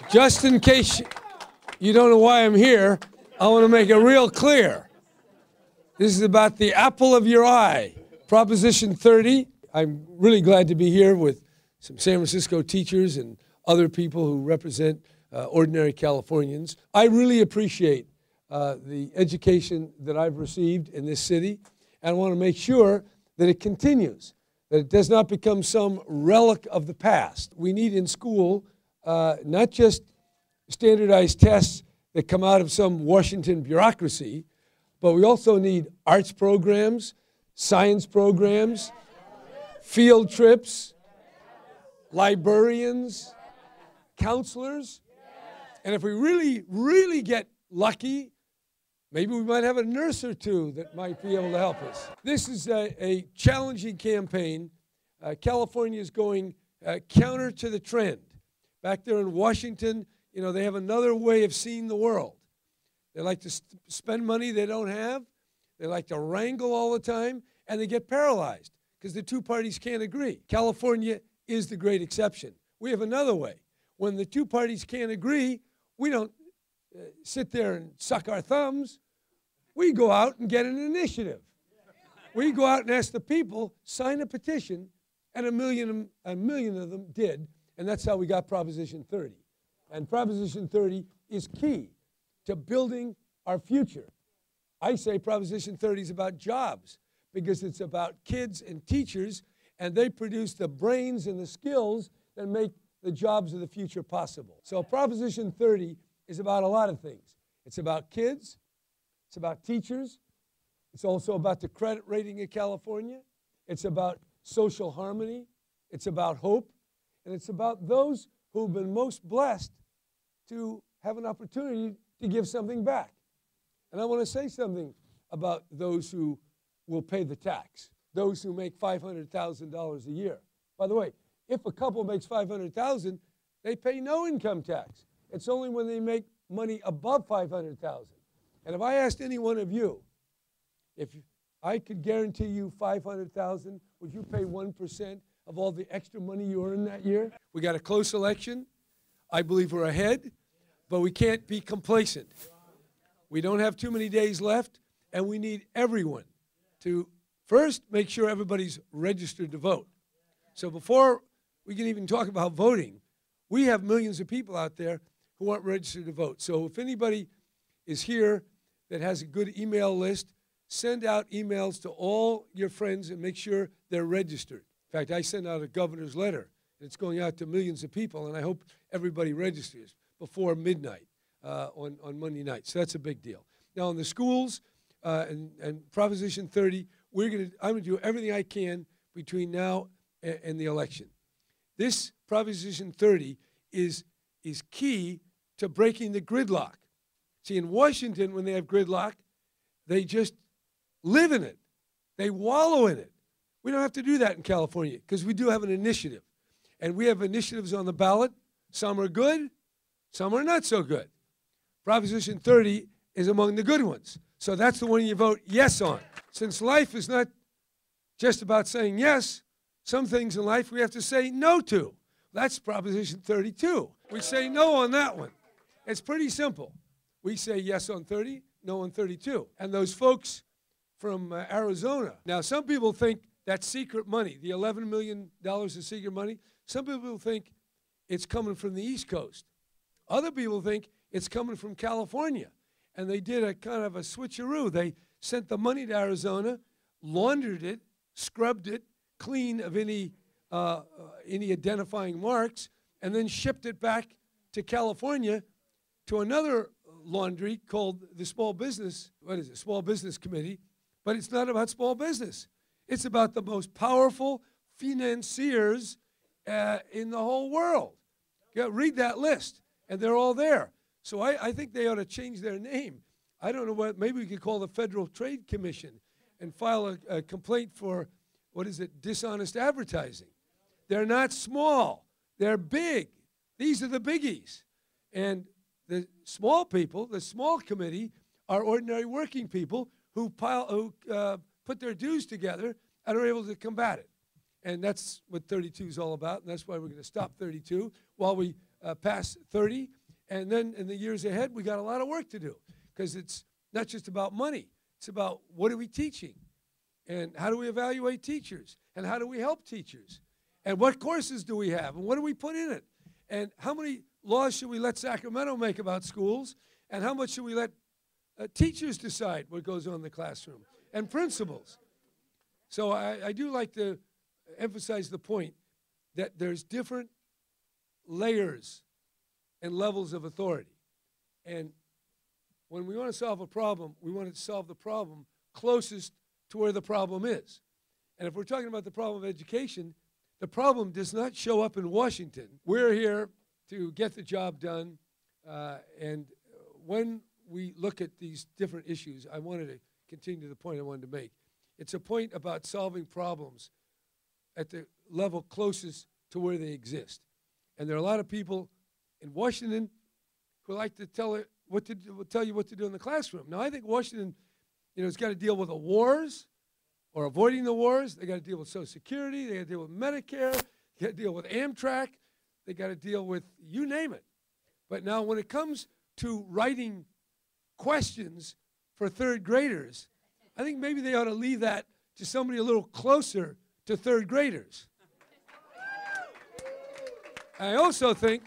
Just in case you don't know why I'm here, I want to make it real clear. This is about the apple of your eye, Proposition 30. I'm really glad to be here with some San Francisco teachers and other people who represent ordinary Californians. I really appreciate the education that I've received in this city, and I want to make sure that it continues, that it does not become some relic of the past. We need in school not just standardized tests that come out of some Washington bureaucracy, but we also need arts programs, science programs, field trips, librarians, counselors, and if we really get lucky, maybe we might have a nurse or two that might be able to help us. This is a challenging campaign. California is going counter to the trend. Back there in Washington, you know, they have another way of seeing the world. They like to spend money they don't have. They like to wrangle all the time, and they get paralyzed because the two parties can't agree. California is the great exception. We have another way. When the two parties can't agree, we don't sit there and suck our thumbs. We go out and get an initiative. We go out and ask the people, sign a petition, and a million of them did, and that's how we got Proposition 30. And Proposition 30 is key to building our future. I say Proposition 30 is about jobs because it's about kids and teachers, and they produce the brains and the skills that make the jobs of the future possible. So Proposition 30 is about a lot of things. It's about kids. It's about teachers. It's also about the credit rating of California. It's about social harmony. It's about hope. And it's about those who've been most blessed to have an opportunity to give something back. And I want to say something about those who will pay the tax, those who make $500,000 a year. By the way, if a couple makes $500,000, they pay no income tax. It's only when they make money above $500,000. And if I asked any one of you, if I could guarantee you $500,000, would you pay 1% of all the extra money you earn that year? We got a close election. I believe we're ahead, but we can't be complacent. We don't have too many days left, and we need everyone to first make sure everybody's registered to vote. So before we can even talk about voting, we have millions of people out there who aren't registered to vote. So if anybody is here that has a good email list, send out emails to all your friends and make sure they're registered. In fact, I send out a governor's letter. It's going out to millions of people, and I hope everybody registers before midnight on Monday night. So that's a big deal. Now, in the schools and Proposition 30, I'm going to do everything I can between now and the election. This Proposition 30 is key to breaking the gridlock. See, in Washington, when they have gridlock, they just live in it. They wallow in it. We don't have to do that in California because we do have an initiative. And we have initiatives on the ballot. Some are good, some are not so good. Proposition 30 is among the good ones. So that's the one you vote yes on. Since life is not just about saying yes, some things in life we have to say no to. That's Proposition 32. We say no on that one. It's pretty simple. We say yes on 30, no on 32. And those folks from Arizona. Now, some people think that's secret money, the $11 million of secret money. Some people think it's coming from the East Coast. Other people think it's coming from California. And they did a kind of a switcheroo. They sent the money to Arizona, laundered it, scrubbed it clean of any identifying marks, and then shipped it back to California to another laundry called the Small Business Committee. But it's not about small business. It's about the most powerful financiers in the whole world. Read that list, and they're all there. So I think they ought to change their name. I don't know what, maybe we could call the Federal Trade Commission and file a complaint for, dishonest advertising. They're not small. They're big. These are the biggies. And the small people, the small committee, are ordinary working people who put their dues together and are able to combat it. And that's what 32 is all about, and that's why we're going to stop 32 while we past 30. And then in the years ahead, we got a lot of work to do because it's not just about money. It's about what are we teaching and how do we evaluate teachers and how do we help teachers and what courses do we have and what do we put in it and how many laws should we let Sacramento make about schools and how much should we let teachers decide what goes on in the classroom and principals. So I do like to emphasize the point that there's different layers and levels of authority. And when we want to solve a problem, we want to solve the problem closest to where the problem is. And if we're talking about the problem of education, the problem does not show up in Washington. We're here to get the job done. And when we look at these different issues, I wanted to continue the point I wanted to make. It's a point about solving problems at the level closest to where they exist. And there are a lot of people in Washington who like to tell you what to do in the classroom. Now, I think Washington, has got to deal with the wars or avoiding the wars. They got to deal with Social Security. They got to deal with Medicare. They got to deal with Amtrak. They got to deal with you name it. But now, when it comes to writing questions for third graders, I think maybe they ought to leave that to somebody a little closer to third graders. I also think,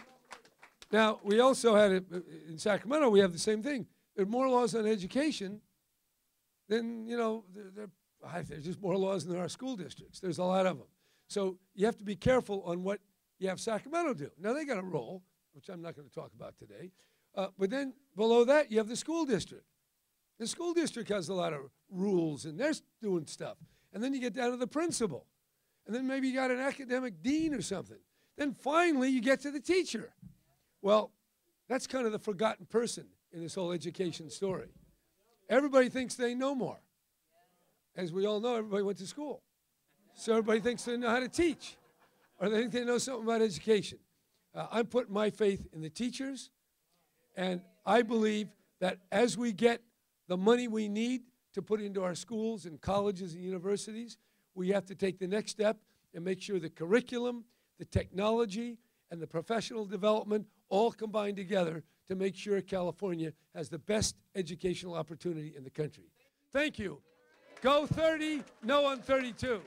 now we also had it in Sacramento, we have the same thing. There are more laws on education than, there's just more laws than there are school districts. There's a lot of them. So you have to be careful on what you have Sacramento do. Now they got a role, which I'm not going to talk about today. But then below that, you have the school district. The school district has a lot of rules, and they're doing stuff. And then you get down to the principal. And then maybe you got an academic dean or something. Then finally, you get to the teacher. Well, that's kind of the forgotten person in this whole education story. Everybody thinks they know more. As we all know, everybody went to school. So everybody thinks they know how to teach, or they think they know something about education. I'm putting my faith in the teachers, and I believe that as we get the money we need to put into our schools and colleges and universities, we have to take the next step and make sure the curriculum, the technology, and the professional development all combine together to make sure California has the best educational opportunity in the country. Thank you. Go 30, no on 32.